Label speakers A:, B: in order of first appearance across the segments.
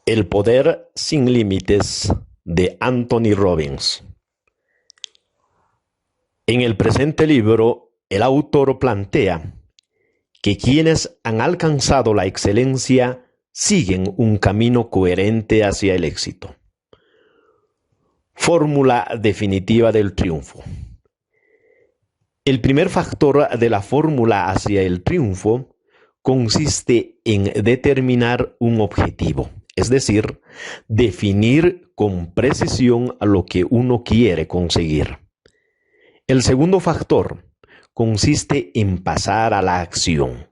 A: El poder sin límites de Anthony Robbins. En el presente libro, el autor plantea que quienes han alcanzado la excelencia siguen un camino coherente hacia el éxito. Fórmula definitiva del triunfo. El primer factor de la fórmula hacia el triunfo consiste en determinar un objetivo, es decir, definir con precisión lo que uno quiere conseguir. El segundo factor consiste en pasar a la acción,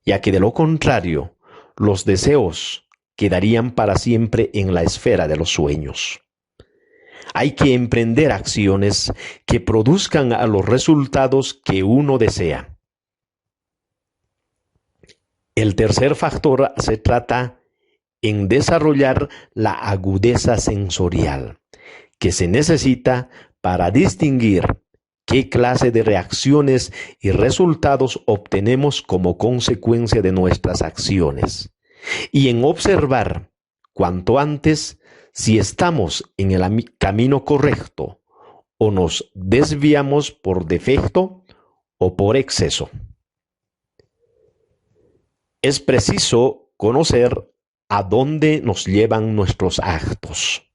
A: ya que de lo contrario, los deseos quedarían para siempre en la esfera de los sueños. Hay que emprender acciones que produzcan a los resultados que uno desea. El tercer factor se trata en desarrollar la agudeza sensorial que se necesita para distinguir qué clase de reacciones y resultados obtenemos como consecuencia de nuestras acciones, y en observar cuanto antes si estamos en el camino correcto o nos desviamos por defecto o por exceso. Es preciso conocer a dónde nos llevan nuestros actos,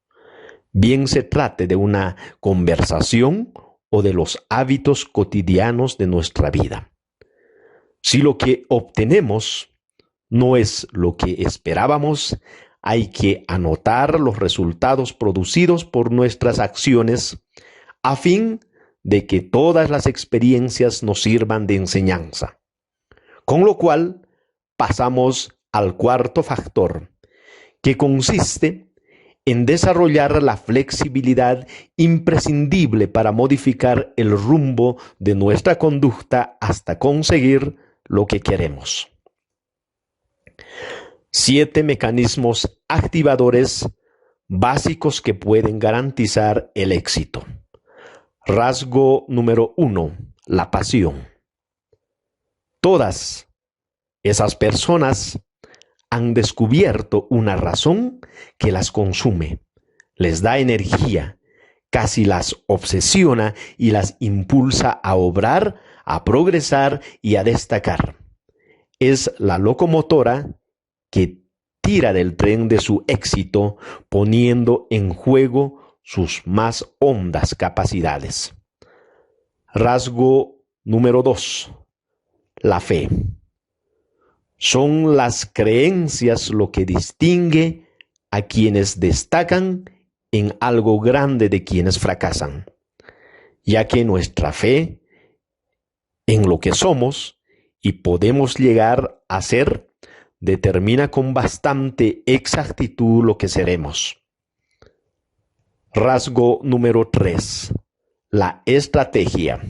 A: bien se trate de una conversación o de los hábitos cotidianos de nuestra vida. Si lo que obtenemos no es lo que esperábamos, hay que anotar los resultados producidos por nuestras acciones a fin de que todas las experiencias nos sirvan de enseñanza. Con lo cual, pasamos al cuarto factor, que consiste en desarrollar la flexibilidad imprescindible para modificar el rumbo de nuestra conducta hasta conseguir lo que queremos. 7 mecanismos activadores básicos que pueden garantizar el éxito. Rasgo número 1, la pasión. Todas esas personas han descubierto una razón que las consume, les da energía, casi las obsesiona y las impulsa a obrar, a progresar y a destacar. Es la locomotora que tira del tren de su éxito, poniendo en juego sus más hondas capacidades. Rasgo número 2, la fe. Son las creencias lo que distingue a quienes destacan en algo grande de quienes fracasan, ya que nuestra fe en lo que somos y podemos llegar a ser determina con bastante exactitud lo que seremos. Rasgo número 3, la estrategia.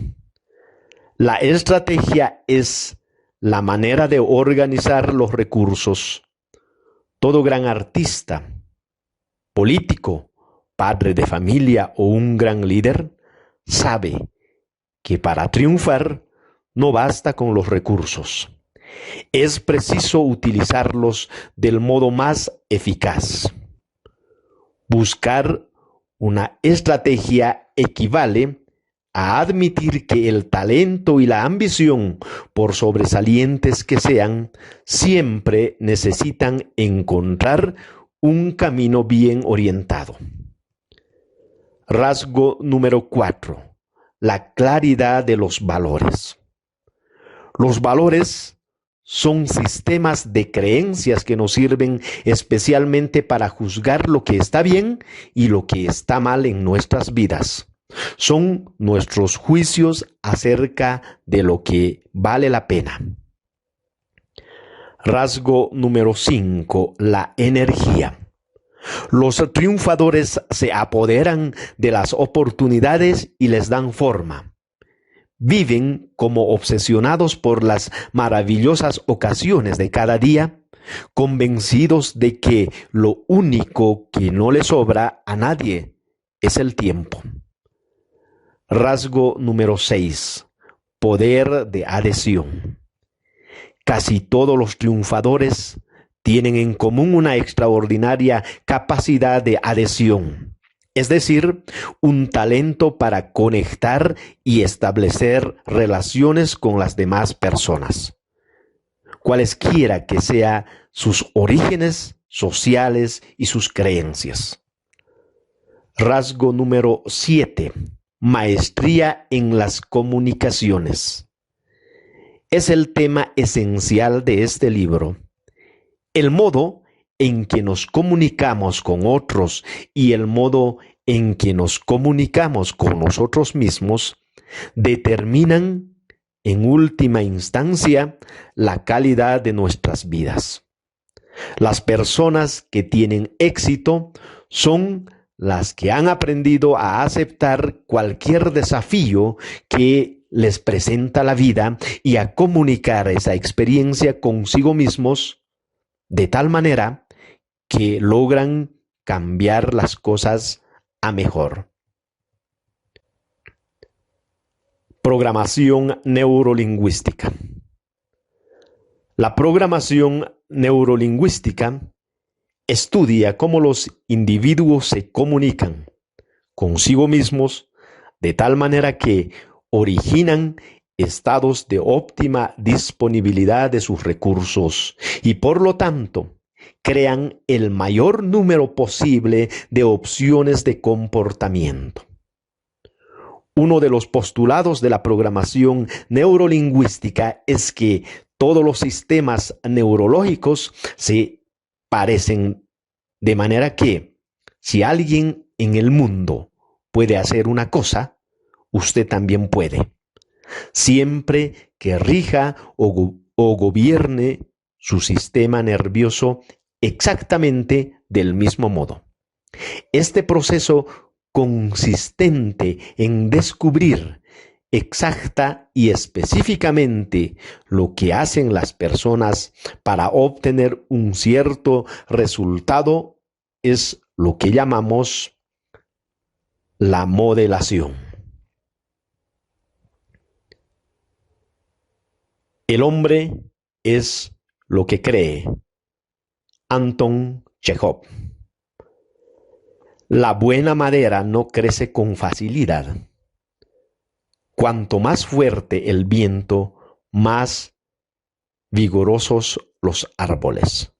A: La estrategia es la manera de organizar los recursos. Todo gran artista, político, padre de familia o un gran líder sabe que para triunfar no basta con los recursos. Es preciso utilizarlos del modo más eficaz. Buscar una estrategia equivale a admitir que el talento y la ambición, por sobresalientes que sean, siempre necesitan encontrar un camino bien orientado. Rasgo número 4, la claridad de los valores. Los valores son sistemas de creencias que nos sirven especialmente para juzgar lo que está bien y lo que está mal en nuestras vidas. Son nuestros juicios acerca de lo que vale la pena. Rasgo número 5, la energía. Los triunfadores se apoderan de las oportunidades y les dan forma. Viven como obsesionados por las maravillosas ocasiones de cada día, convencidos de que lo único que no le sobra a nadie es el tiempo. Rasgo número 6, poder de adhesión. Casi todos los triunfadores tienen en común una extraordinaria capacidad de adhesión, es decir, un talento para conectar y establecer relaciones con las demás personas, cualesquiera que sean sus orígenes sociales y sus creencias. Rasgo número 7. Maestría en las comunicaciones. Es el tema esencial de este libro. El modo en que nos comunicamos con otros y el modo en que nos comunicamos con nosotros mismos determinan, en última instancia, la calidad de nuestras vidas. Las personas que tienen éxito son las que han aprendido a aceptar cualquier desafío que les presenta la vida y a comunicar esa experiencia consigo mismos de tal manera que logran cambiar las cosas a mejor. Programación neurolingüística. La programación neurolingüística estudia cómo los individuos se comunican consigo mismos de tal manera que originan estados de óptima disponibilidad de sus recursos y por lo tanto crean el mayor número posible de opciones de comportamiento. Uno de los postulados de la programación neurolingüística es que todos los sistemas neurológicos se parecen, de manera que si alguien en el mundo puede hacer una cosa, usted también puede, siempre que rija o gobierne su sistema nervioso exactamente del mismo modo. Este proceso consistente en descubrir exacta y específicamente lo que hacen las personas para obtener un cierto resultado es lo que llamamos la modelación. El hombre es lo que cree. Anton Chekhov. La buena madera no crece con facilidad. Cuanto más fuerte el viento, más vigorosos los árboles.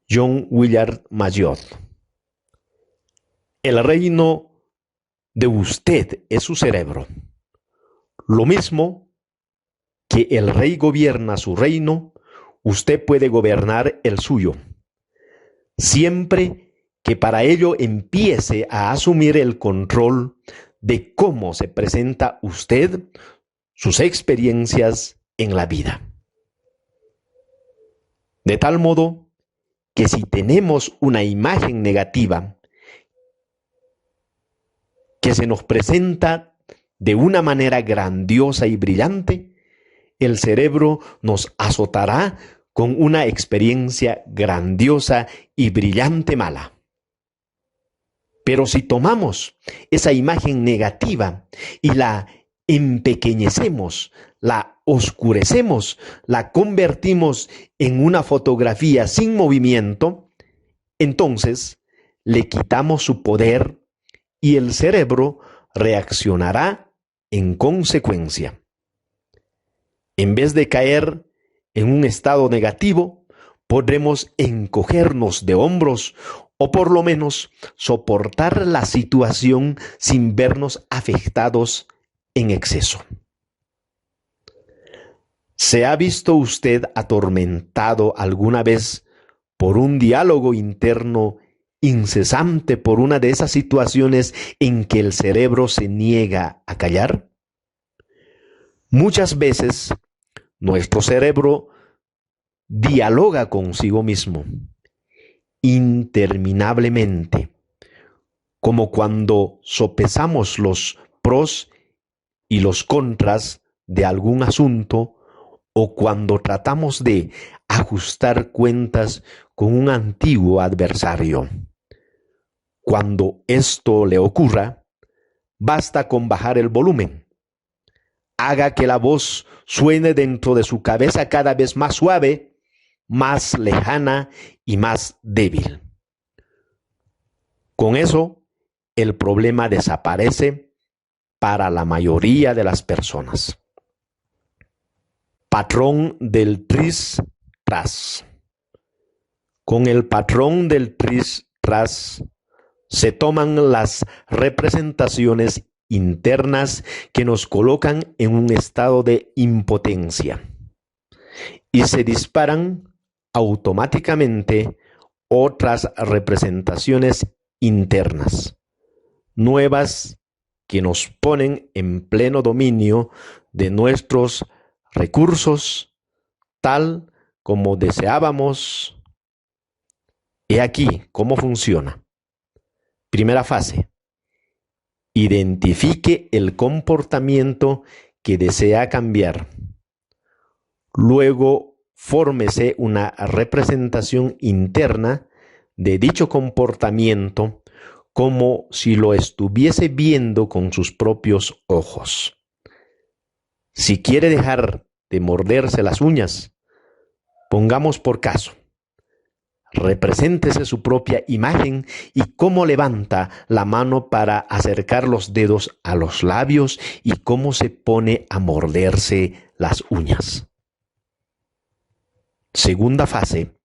A: John Willard Mayotte. El reino de usted es su cerebro. Lo mismo que el rey gobierna su reino, usted puede gobernar el suyo. Siempre que para ello empiece a asumir el control de cómo se presenta usted sus experiencias en la vida. De tal modo que si tenemos una imagen negativa que se nos presenta de una manera grandiosa y brillante, el cerebro nos azotará con una experiencia grandiosa y brillante mala. Pero si tomamos esa imagen negativa y la empequeñecemos, la oscurecemos, la convertimos en una fotografía sin movimiento, entonces le quitamos su poder y el cerebro reaccionará en consecuencia. En vez de caer en un estado negativo, podremos encogernos de hombros o por lo menos soportar la situación sin vernos afectados en exceso. ¿Se ha visto usted atormentado alguna vez por un diálogo interno incesante por una de esas situaciones en que el cerebro se niega a callar? Muchas veces nuestro cerebro dialoga consigo mismo interminablemente, como cuando sopesamos los pros y los contras de algún asunto o cuando tratamos de ajustar cuentas con un antiguo adversario. Cuando esto le ocurra, basta con bajar el volumen. Haga que la voz suene dentro de su cabeza cada vez más suave más lejana y más débil. Con eso, el problema desaparece para la mayoría de las personas. Patrón del tris-tras. Con el patrón del tris-tras se toman las representaciones internas que nos colocan en un estado de impotencia y se disparan automáticamente otras representaciones internas, nuevas, que nos ponen en pleno dominio de nuestros recursos, tal como deseábamos. He aquí cómo funciona. Primera fase. Identifique el comportamiento que desea cambiar. Luego, fórmese una representación interna de dicho comportamiento como si lo estuviese viendo con sus propios ojos. Si quiere dejar de morderse las uñas, pongamos por caso, represéntese su propia imagen y cómo levanta la mano para acercar los dedos a los labios y cómo se pone a morderse las uñas. Segunda fase.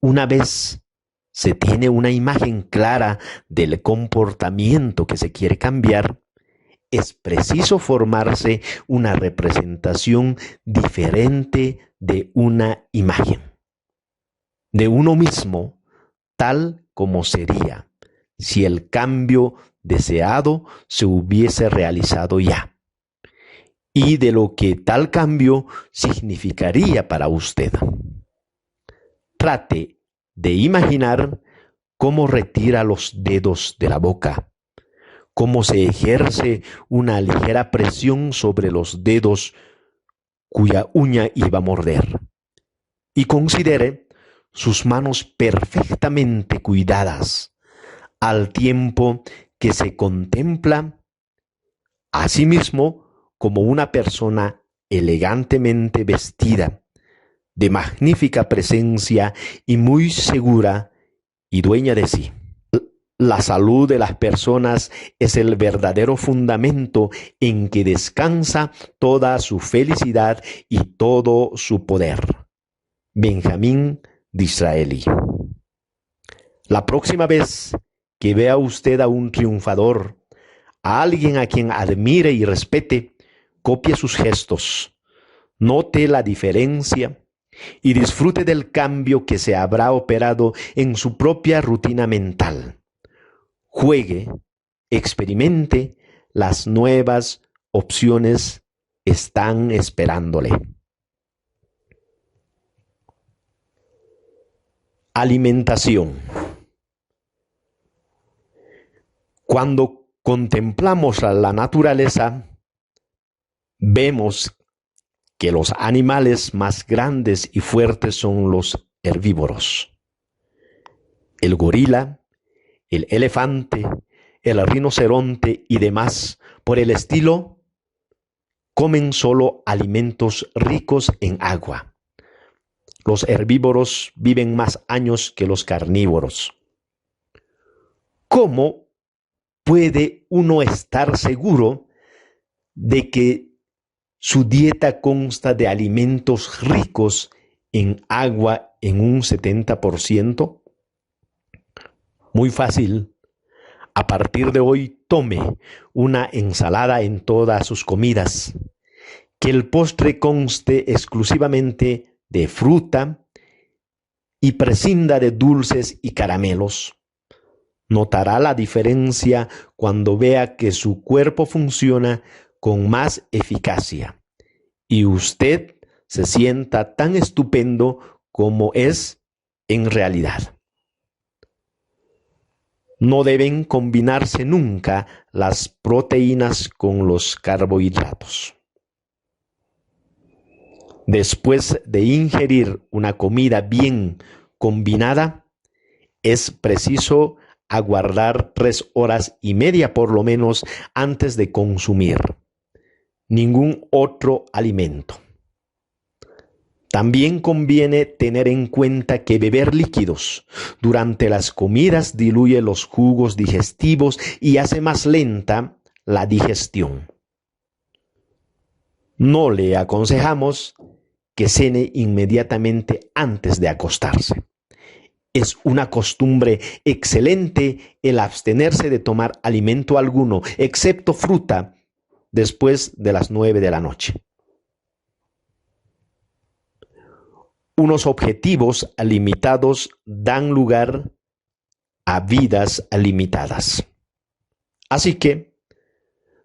A: Una vez se tiene una imagen clara del comportamiento que se quiere cambiar, es preciso formarse una representación diferente de una imagen, de uno mismo, tal como sería si el cambio deseado se hubiese realizado ya, y de lo que tal cambio significaría para usted. Trate de imaginar cómo retira los dedos de la boca, cómo se ejerce una ligera presión sobre los dedos cuya uña iba a morder, y considere sus manos perfectamente cuidadas, al tiempo que se contempla a sí mismo como una persona elegantemente vestida, de magnífica presencia y muy segura y dueña de sí. La salud de las personas es el verdadero fundamento en que descansa toda su felicidad y todo su poder. Benjamín Disraeli. La próxima vez que vea usted a un triunfador, a alguien a quien admire y respete, copie sus gestos, note la diferencia y disfrute del cambio que se habrá operado en su propia rutina mental. Juegue, experimente, las nuevas opciones están esperándole. Alimentación. Cuando contemplamos la naturaleza, vemos que los animales más grandes y fuertes son los herbívoros. El gorila, el elefante, el rinoceronte y demás por el estilo comen solo alimentos ricos en agua. Los herbívoros viven más años que los carnívoros. ¿Cómo puede uno estar seguro de que su dieta consta de alimentos ricos en agua en un 70%? Muy fácil. A partir de hoy, tome una ensalada en todas sus comidas. Que el postre conste exclusivamente de fruta y prescinda de dulces y caramelos. Notará la diferencia cuando vea que su cuerpo funciona con más eficacia y usted se sienta tan estupendo como es en realidad. No deben combinarse nunca las proteínas con los carbohidratos. Después de ingerir una comida bien combinada, es preciso aguardar 3 horas y media por lo menos antes de consumir ningún otro alimento. También conviene tener en cuenta que beber líquidos durante las comidas diluye los jugos digestivos y hace más lenta la digestión. No le aconsejamos que cene inmediatamente antes de acostarse. Es una costumbre excelente el abstenerse de tomar alimento alguno, excepto fruta, después de las 9 de la noche. Unos objetivos limitados dan lugar a vidas limitadas. Así que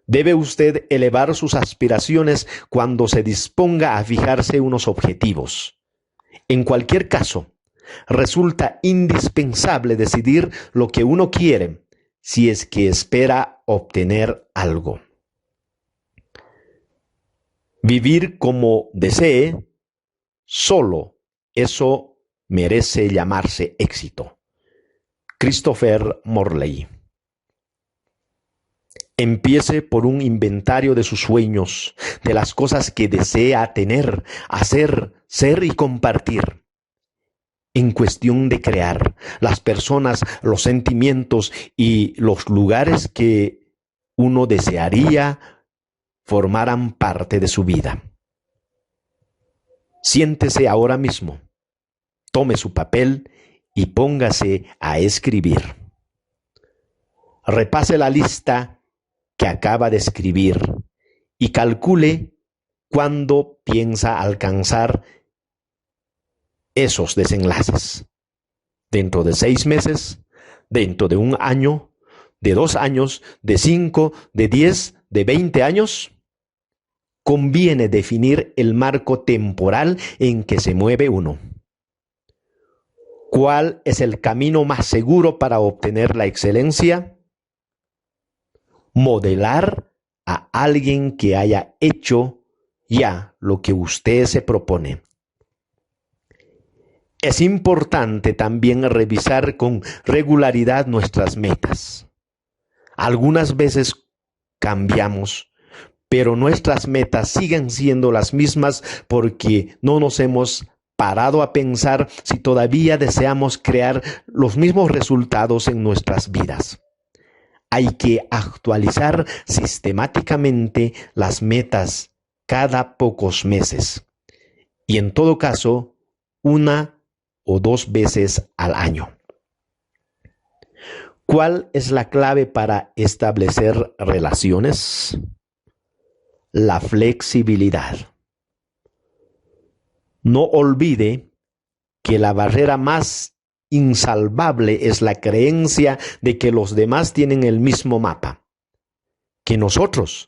A: debe usted elevar sus aspiraciones cuando se disponga a fijarse unos objetivos. En cualquier caso, resulta indispensable decidir lo que uno quiere si es que espera obtener algo. Vivir como desee, solo eso merece llamarse éxito. Christopher Morley. Empiece por un inventario de sus sueños, de las cosas que desea tener, hacer, ser y compartir. En cuestión de crear, las personas, los sentimientos y los lugares que uno desearía formaran parte de su vida. Siéntese ahora mismo, tome su papel y póngase a escribir. Repase la lista que acaba de escribir y calcule cuándo piensa alcanzar esos desenlaces. Dentro de 6 meses, dentro de 1 año, de 2 años, de 5, de 10, de 20 años. Conviene definir el marco temporal en que se mueve uno. ¿Cuál es el camino más seguro para obtener la excelencia? Modelar a alguien que haya hecho ya lo que usted se propone. Es importante también revisar con regularidad nuestras metas. Algunas veces cambiamos, pero nuestras metas siguen siendo las mismas porque no nos hemos parado a pensar si todavía deseamos crear los mismos resultados en nuestras vidas. Hay que actualizar sistemáticamente las metas cada pocos meses y en todo caso 1 o 2 veces al año. ¿Cuál es la clave para establecer relaciones? La flexibilidad. No olvide que la barrera más insalvable es la creencia de que los demás tienen el mismo mapa que nosotros,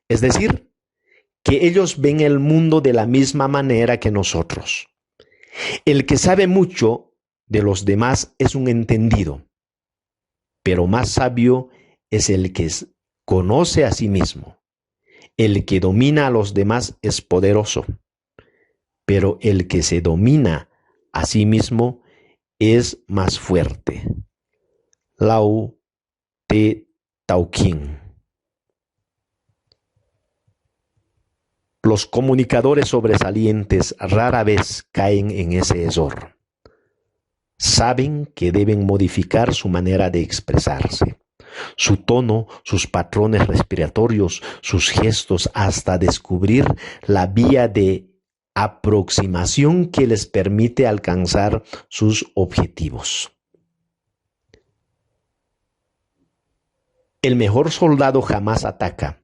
A: es decir, que ellos ven el mundo de la misma manera que nosotros. El que sabe mucho de los demás es un entendido, pero más sabio es el que conoce a sí mismo. El que domina a los demás es poderoso, pero el que se domina a sí mismo es más fuerte. Lao Te Tauquín. Los comunicadores sobresalientes rara vez caen en ese error. Saben que deben modificar su manera de expresarse, su tono, sus patrones respiratorios, sus gestos, hasta descubrir la vía de aproximación que les permite alcanzar sus objetivos. El mejor soldado jamás ataca.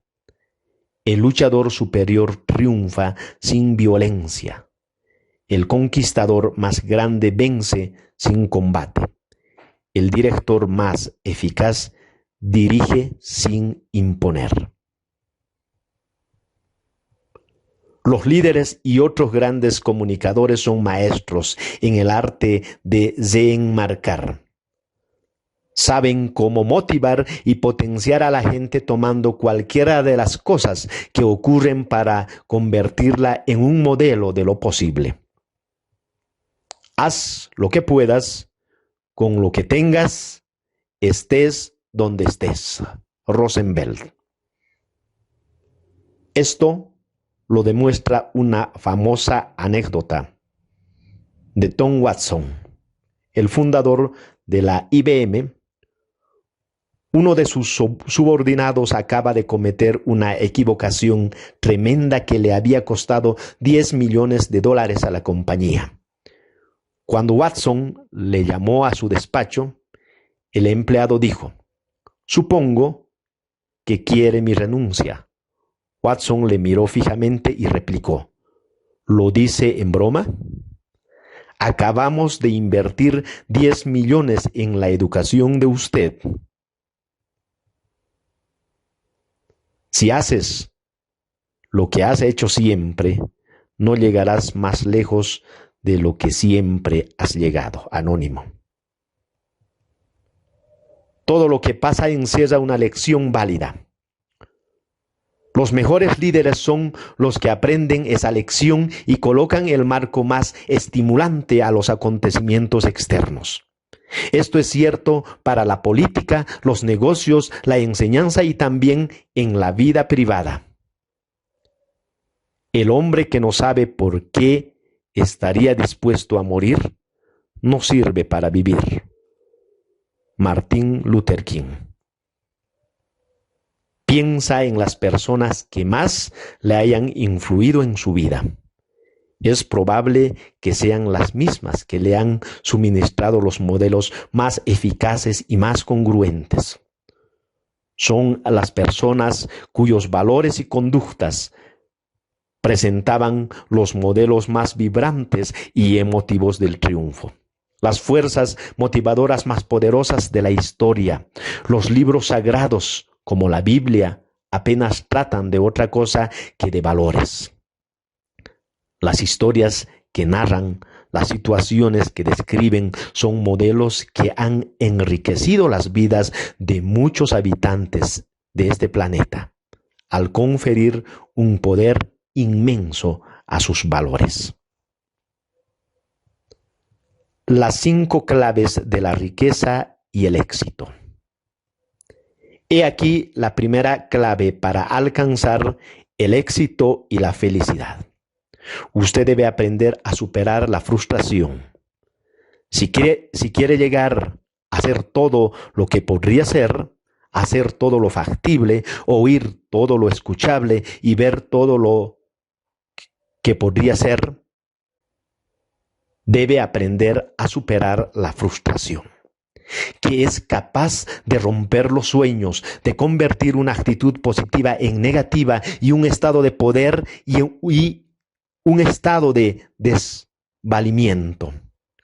A: El luchador superior triunfa sin violencia. El conquistador más grande vence sin combate. El director más eficaz dirige sin imponer. Los líderes y otros grandes comunicadores son maestros en el arte de enmarcar. Saben cómo motivar y potenciar a la gente tomando cualquiera de las cosas que ocurren para convertirla en un modelo de lo posible. Haz lo que puedas, con lo que tengas, estés donde estés. Roosevelt. Esto lo demuestra una famosa anécdota de Tom Watson, el fundador de la IBM. Uno de sus subordinados acaba de cometer una equivocación tremenda que le había costado $10 millones a la compañía. Cuando Watson le llamó a su despacho, el empleado dijo: «Supongo que quiere mi renuncia». Watson le miró fijamente y replicó: «¿Lo dice en broma? Acabamos de invertir 10 millones en la educación de usted. Si haces lo que has hecho siempre, no llegarás más lejos de lo que siempre has llegado». Anónimo. Todo lo que pasa encierra una lección válida. Los mejores líderes son los que aprenden esa lección y colocan el marco más estimulante a los acontecimientos externos. Esto es cierto para la política, los negocios, la enseñanza y también en la vida privada. El hombre que no sabe por qué estaría dispuesto a morir no sirve para vivir. Martin Luther King. Piensa en las personas que más le hayan influido en su vida. Es probable que sean las mismas que le han suministrado los modelos más eficaces y más congruentes. Son las personas cuyos valores y conductas presentaban los modelos más vibrantes y emotivos del triunfo. Las fuerzas motivadoras más poderosas de la historia, los libros sagrados como la Biblia, apenas tratan de otra cosa que de valores. Las historias que narran, las situaciones que describen son modelos que han enriquecido las vidas de muchos habitantes de este planeta, al conferir un poder inmenso a sus valores. Las 5 claves de la riqueza y el éxito. He aquí la primera clave para alcanzar el éxito y la felicidad. Usted debe aprender a superar la frustración. Si quiere llegar a hacer todo lo que podría ser, hacer todo lo factible, oír todo lo escuchable y ver todo lo que podría ser, debe aprender a superar la frustración, que es capaz de romper los sueños, de convertir una actitud positiva en negativa y un estado de poder y un estado de desvalimiento,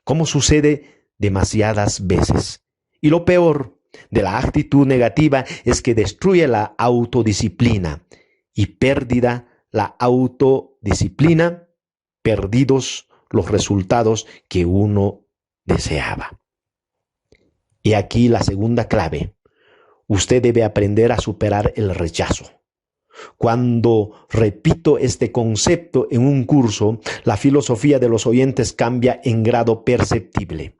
A: como sucede demasiadas veces. Y lo peor de la actitud negativa es que destruye la autodisciplina, y perdida la autodisciplina, perdidos los resultados que uno deseaba. Y aquí la segunda clave. Usted debe aprender a superar el rechazo. Cuando repito este concepto en un curso, la filosofía de los oyentes cambia en grado perceptible.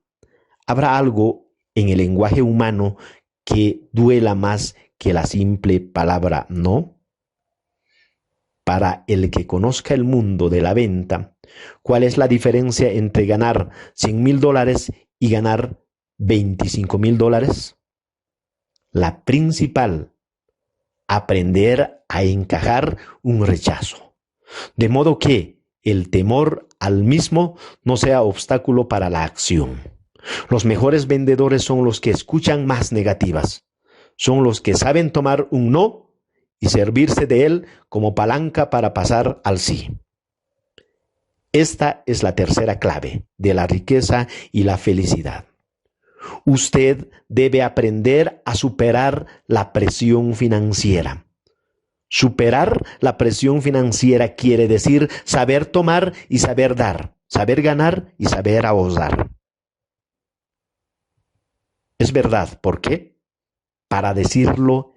A: Habrá algo en el lenguaje humano que duela más que la simple palabra no. Para el que conozca el mundo de la venta, ¿cuál es la diferencia entre ganar $100,000 y ganar $25,000? La principal: aprender a encajar un rechazo, de modo que el temor al mismo no sea obstáculo para la acción. Los mejores vendedores son los que escuchan más negativas, son los que saben tomar un no y servirse de él como palanca para pasar al sí. Esta es la tercera clave de la riqueza y la felicidad. Usted debe aprender a superar la presión financiera. Superar la presión financiera quiere decir saber tomar y saber dar, saber ganar y saber ahorrar. Es verdad, ¿por qué? Para decirlo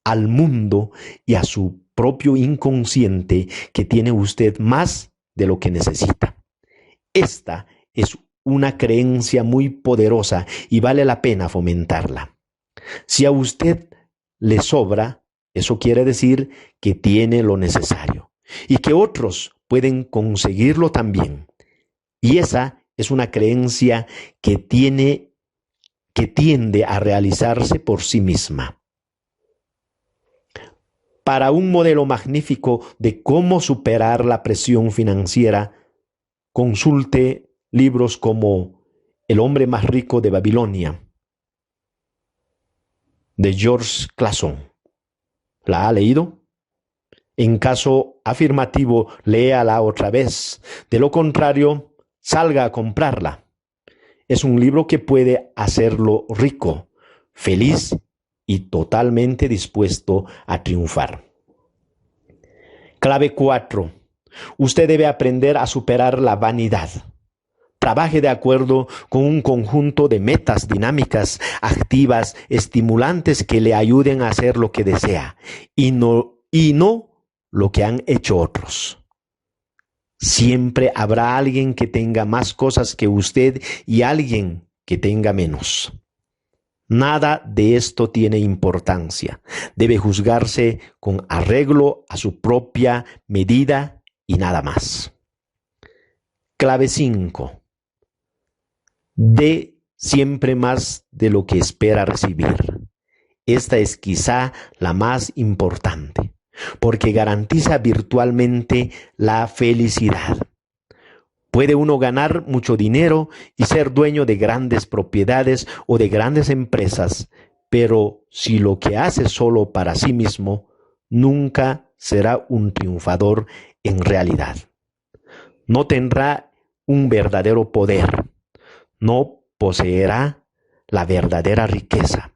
A: al mundo y a su propio inconsciente que tiene usted más de lo que necesita. Esta es una creencia muy poderosa y vale la pena fomentarla. Si a usted le sobra, eso quiere decir que tiene lo necesario y que otros pueden conseguirlo también. Y esa es una creencia que tiende a realizarse por sí misma. Para un modelo magnífico de cómo superar la presión financiera, consulte libros como El hombre más rico de Babilonia, de George Clason. ¿La ha leído? En caso afirmativo, léala otra vez. De lo contrario, salga a comprarla. Es un libro que puede hacerlo rico, feliz y totalmente dispuesto a triunfar. Clave 4. Usted debe aprender a superar la vanidad. Trabaje de acuerdo con un conjunto de metas dinámicas, activas, estimulantes que le ayuden a hacer lo que desea y no lo que han hecho otros. Siempre habrá alguien que tenga más cosas que usted y alguien que tenga menos. Nada de esto tiene importancia. Debe juzgarse con arreglo a su propia medida y nada más. Clave 5. Dé siempre más de lo que espera recibir. Esta es quizá la más importante, porque garantiza virtualmente la felicidad. Puede uno ganar mucho dinero y ser dueño de grandes propiedades o de grandes empresas, pero si lo que hace solo para sí mismo, nunca será un triunfador en realidad. No tendrá un verdadero poder, no poseerá la verdadera riqueza.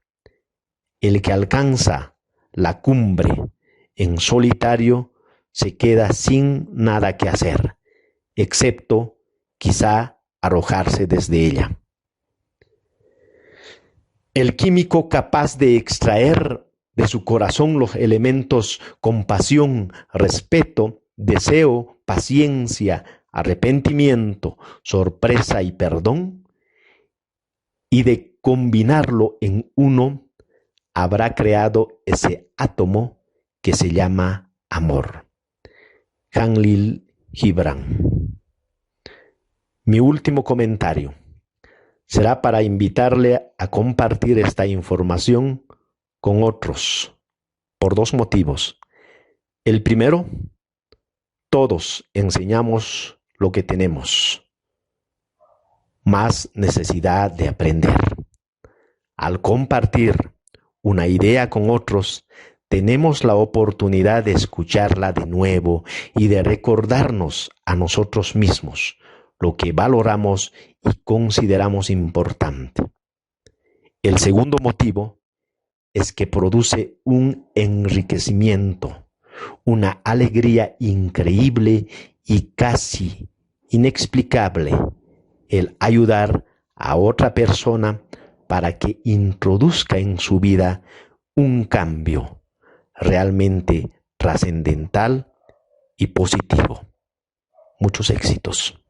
A: El que alcanza la cumbre en solitario se queda sin nada que hacer, excepto quizá arrojarse desde ella. El químico capaz de extraer de su corazón los elementos compasión, respeto, deseo, paciencia, arrepentimiento, sorpresa y perdón, y de combinarlo en uno, habrá creado ese átomo que se llama amor. Khalil Gibran. Mi último comentario será para invitarle a compartir esta información con otros, por dos motivos. El primero, todos enseñamos lo que tenemos, más necesidad de aprender. Al compartir una idea con otros, tenemos la oportunidad de escucharla de nuevo y de recordarnos a nosotros mismos lo que valoramos y consideramos importante. El segundo motivo es que produce un enriquecimiento, una alegría increíble y casi inexplicable el ayudar a otra persona para que introduzca en su vida un cambio realmente trascendental y positivo. Muchos éxitos.